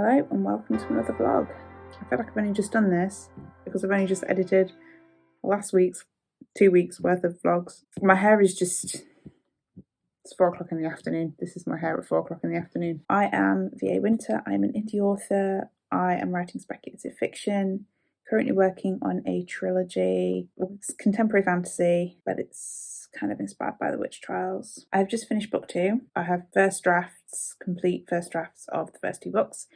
Hello and welcome to another vlog. I feel like I've only just done this because I've only just edited last week's 2 weeks worth of vlogs. My hair is just, it's 4 o'clock in the afternoon. This is my hair at 4 o'clock in the afternoon. I am VA Winter. I'm an indie author. I am writing speculative fiction, currently working on a trilogy. It's contemporary fantasy, but it's kind of inspired by the witch trials. I've just finished book 2. I have complete first drafts of the first 2 books.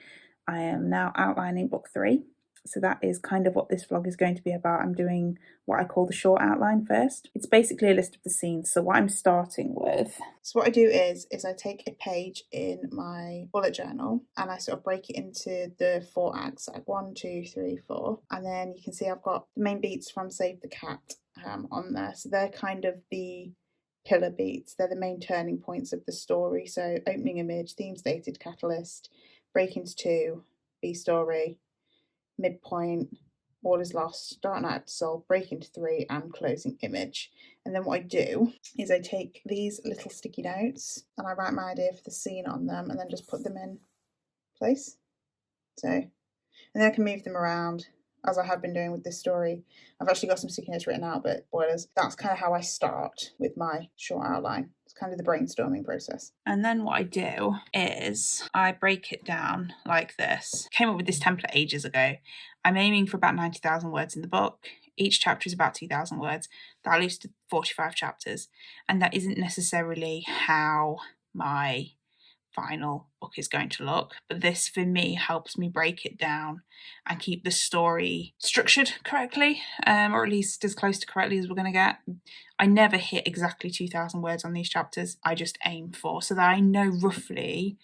I am now outlining book 3. So that is kind of what this vlog is going to be about. I'm doing what I call the short outline first. It's basically a list of the scenes. So what I'm starting with, so what I do is I take a page in my bullet journal and I sort of break it into the 4 acts, like 1, 2, 3, 4. And then you can see I've got the main beats from Save the Cat on there. So they're kind of the pillar beats. They're the main turning points of the story. So opening image, theme stated, catalyst, break into 2, B story, midpoint, all is lost, dark night of the soul, break into 3, and closing image. And then what I do is I take these little sticky notes and I write my idea for the scene on them and then just put them in place. So, and then I can move them around as I have been doing with this story. I've actually got some sticky notes written out, but spoilers. That's kind of how I start with my short outline. It's kind of the brainstorming process. And then what I do is I break it down like this. Came up with this template ages ago. I'm aiming for about 90,000 words in the book. Each chapter is about 2,000 words. That leaves to 45 chapters. And that isn't necessarily how my final book is going to look, but this for me helps me break it down and keep the story structured correctly, or at least as close to correctly as we're going to get. I never hit exactly 2,000 words on these chapters. I just aim for, so that I know roughly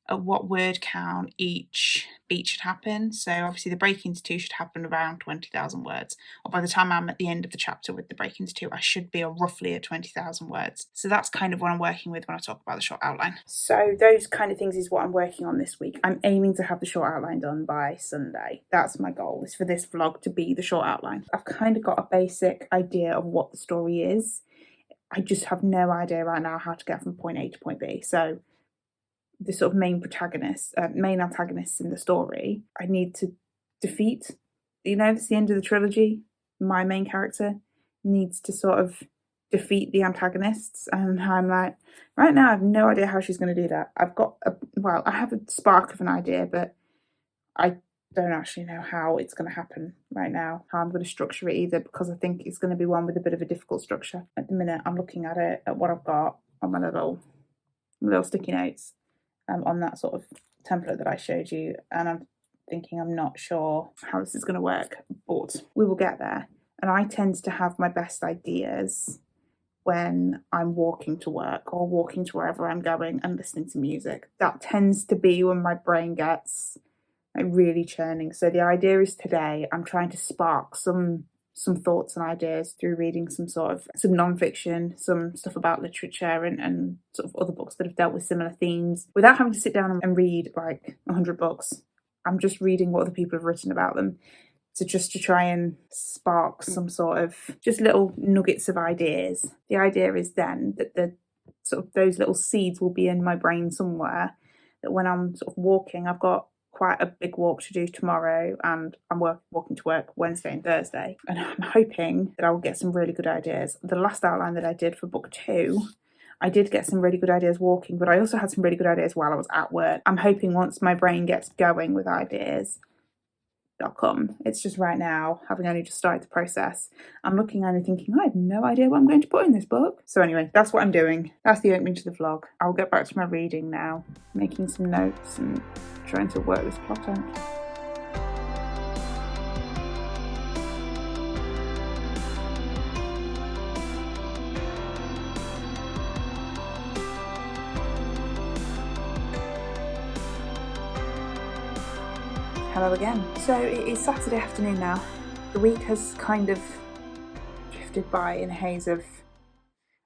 at what word count each beat should happen. So obviously the break into 2 should happen around 20,000 words, or by the time I'm at the end of the chapter with the break into 2, I should be roughly at 20,000 words. So that's kind of what I'm working with when I talk about the short outline. So those kind of things is what I'm working on this week. I'm aiming to have the short outline done by Sunday. That's my goal, is for this vlog to be the short outline. I've kind of got a basic idea of what the story is. I just have no idea right now how to get from point A to point B. So the sort of main antagonists in the story, I need to defeat. It's the end of the trilogy. My main character needs to sort of defeat the antagonists, and I'm like, right now I have no idea how she's going to do that. I have a spark of an idea, but I don't actually know how it's going to happen right now, how I'm going to structure it either, because I think it's going to be one with a bit of a difficult structure. At the minute, I'm looking at it, at what I've got on my little sticky notes, on that sort of template that I showed you, and I'm thinking I'm not sure how this is going to work, but we will get there. And I tend to have my best ideas when I'm walking to work or walking to wherever I'm going and listening to music. That tends to be when my brain gets really churning. So the idea is today I'm trying to spark some thoughts and ideas through reading some non-fiction, some stuff about literature and sort of other books that have dealt with similar themes, without having to sit down and read like 100 books. I'm just reading what other people have written about them. So just to try and spark some sort of just little nuggets of ideas. The idea is then that the sort of those little seeds will be in my brain somewhere, that when I'm sort of walking, I've got quite a big walk to do tomorrow, and I'm walking to work Wednesday and Thursday, and I'm hoping that I will get some really good ideas. The last outline that I did for book 2, I did get some really good ideas walking, but I also had some really good ideas while I was at work. I'm hoping once my brain gets going with ideas, they'll come. It's just right now, having only just started the process, I'm looking at it thinking, I have no idea what I'm going to put in this book. So anyway, that's what I'm doing. That's the opening to the vlog. I'll get back to my reading now, making some notes and trying to work this plot out. Hello again. So it is Saturday afternoon now. The week has kind of drifted by in a haze of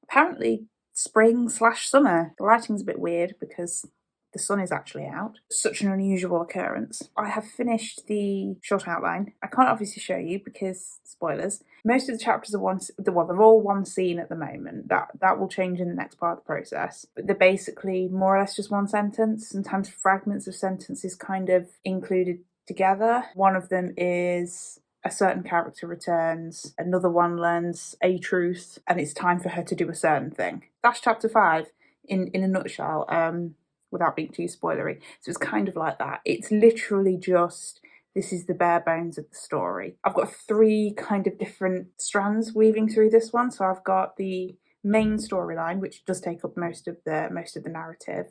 apparently spring/summer. The lighting's a bit weird because the sun is actually out. Such an unusual occurrence. I have finished the short outline. I can't obviously show you because spoilers. Most of the chapters are they're all one scene at the moment. That will change in the next part of the process. But they're basically more or less just one sentence. Sometimes fragments of sentences kind of included together. One of them is a certain character returns, another one learns a truth, and it's time for her to do a certain thing. That's chapter 5 in a nutshell, without being too spoilery. So it's kind of like that. It's literally just, this is the bare bones of the story. I've got 3 kind of different strands weaving through this one. So I've got the main storyline, which does take up most of the narrative.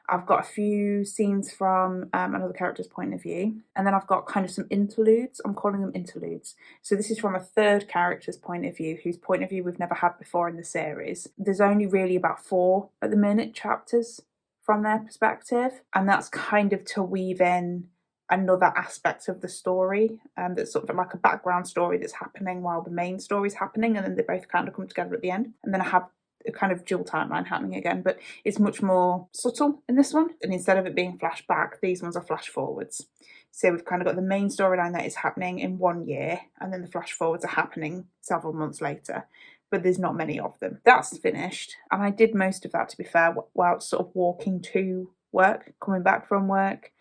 I've got a few scenes from another character's point of view, and then I've got kind of some interludes. I'm calling them interludes. So this is from a third character's point of view, whose point of view we've never had before in the series. There's only really about 4 at the minute chapters from their perspective, and that's kind of to weave in another aspect of the story, that's sort of like a background story that's happening while the main story's happening, and then they both kind of come together at the end. And then I have a kind of dual timeline happening again, but it's much more subtle in this one, and instead of it being flashback, these ones are flash forwards. So we've kind of got the main storyline that is happening in 1 year, and then the flash forwards are happening several months later, but there's not many of them. That's finished, and I did most of that, to be fair, while sort of walking to work, coming back from work.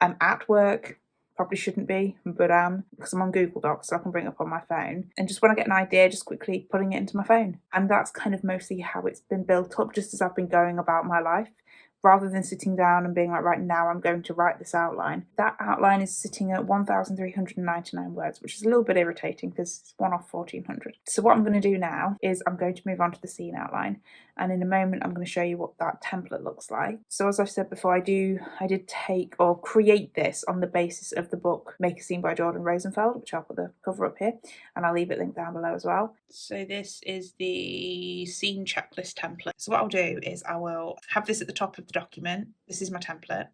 I'm at work, probably shouldn't be, but because I'm on Google Docs, so I can bring it up on my phone. And just when I get an idea, just quickly putting it into my phone. And that's kind of mostly how it's been built up, just as I've been going about my life. Rather than sitting down and being like, right now I'm going to write this outline. That outline is sitting at 1,399 words, which is a little bit irritating because it's 1 off 1,400. So what I'm going to do now is I'm going to move on to the scene outline. And in a moment, I'm going to show you what that template looks like. So as I've said before, I did take or create this on the basis of the book Make a Scene by Jordan Rosenfeld, which I'll put the cover up here, and I'll leave it linked down below as well. So this is the scene checklist template. So what I'll do is I will have this at the top of the document. This is my template.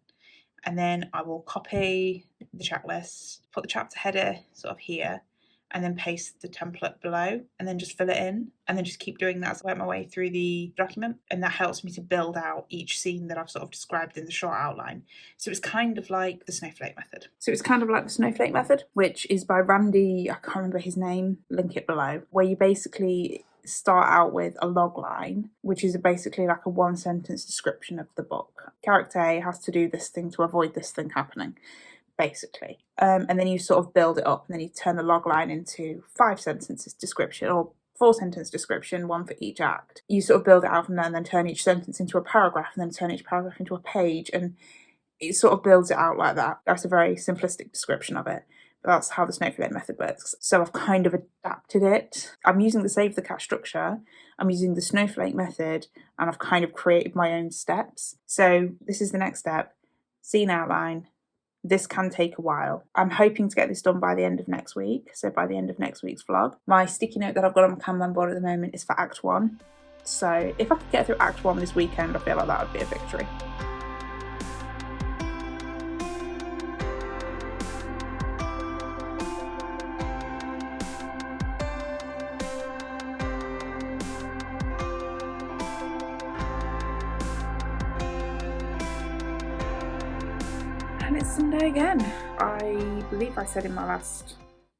And then I will copy the checklist, put the chapter header sort of here, and then paste the template below, and then just fill it in, and then just keep doing that as I work my way through the document. And that helps me to build out each scene that I've sort of described in the short outline. So it's kind of like the snowflake method. Which is by Randy, I can't remember his name, link it below, where you basically start out with a log line, which is basically like a 1-sentence description of the book. Character A has to do this thing to avoid this thing happening, basically. And then you sort of build it up, and then you turn the log line into 5 sentences description, or 4-sentence description, 1 for each act. You sort of build it out from there, and then turn each sentence into a paragraph, and then turn each paragraph into a page, and it sort of builds it out like that. That's a very simplistic description of it. That's how the snowflake method works. So I've kind of adapted it. I'm using the save the cat structure, I'm using the snowflake method, and I've kind of created my own steps. So this is the next step, scene outline. This can take a while. I'm hoping to get this done by the end of next week, so by the end of next week's vlog. My sticky note that I've got on my Kanban board at the moment is for Act 1. So if I could get through Act 1 this weekend, I feel like that would be a victory. And it's Sunday again. I believe I said in my last,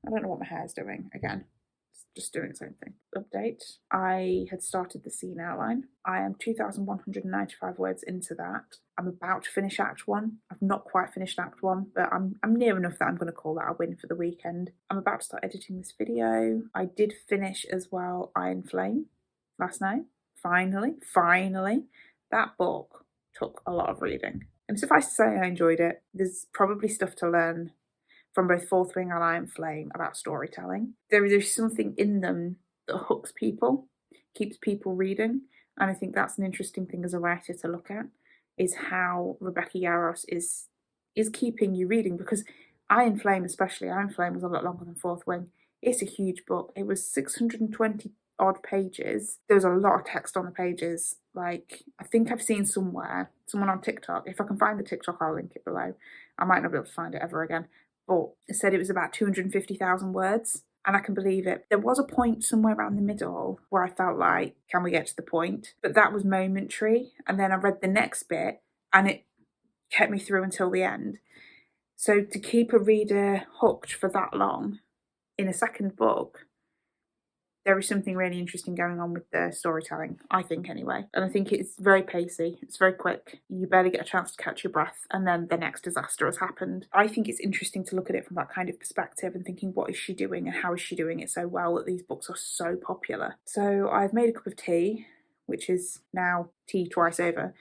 I don't know what my hair's doing again, it's just doing its own thing, update, I had started the scene outline. I am 2,195 words into that. I'm about to finish Act 1. I've not quite finished Act 1, but I'm near enough that I'm going to call that a win for the weekend. I'm about to start editing this video. I did finish as well Iron Flame last night. Finally. That book took a lot of reading. And suffice to say, I enjoyed it. There's probably stuff to learn from both Fourth Wing and Iron Flame about storytelling. There's something in them that hooks people, keeps people reading, and I think that's an interesting thing as a writer to look at, is how Rebecca Yarros is keeping you reading, because Iron Flame especially, Iron Flame was a lot longer than Fourth Wing. It's a huge book. It was 620 odd pages. There was a lot of text on the pages. Like, I think I've seen someone on TikTok, if I can find the TikTok, I'll link it below. I might not be able to find it ever again, but it said it was about 250,000 words, and I can believe it. There was a point somewhere around the middle where I felt like, can we get to the point? But that was momentary, and then I read the next bit, and kept me through until the end. So to keep a reader hooked for that long in a second book, there is something really interesting going on with the storytelling, I think anyway. And I think it's very pacey, it's very quick. You barely get a chance to catch your breath, and then the next disaster has happened. I think it's interesting to look at it from that kind of perspective and thinking, what is she doing and how is she doing it so well that these books are so popular? So I've made a cup of tea, which is now tea twice over.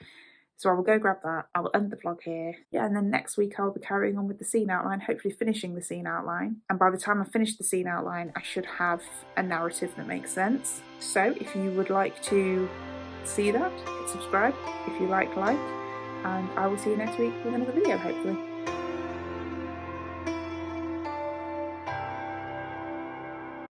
So I will go grab that, I will end the vlog here. Yeah, and then next week I'll be carrying on with the scene outline, hopefully finishing the scene outline. And by the time I finish the scene outline, I should have a narrative that makes sense. So if you would like to see that, hit subscribe. If you like, and I will see you next week with another video, hopefully.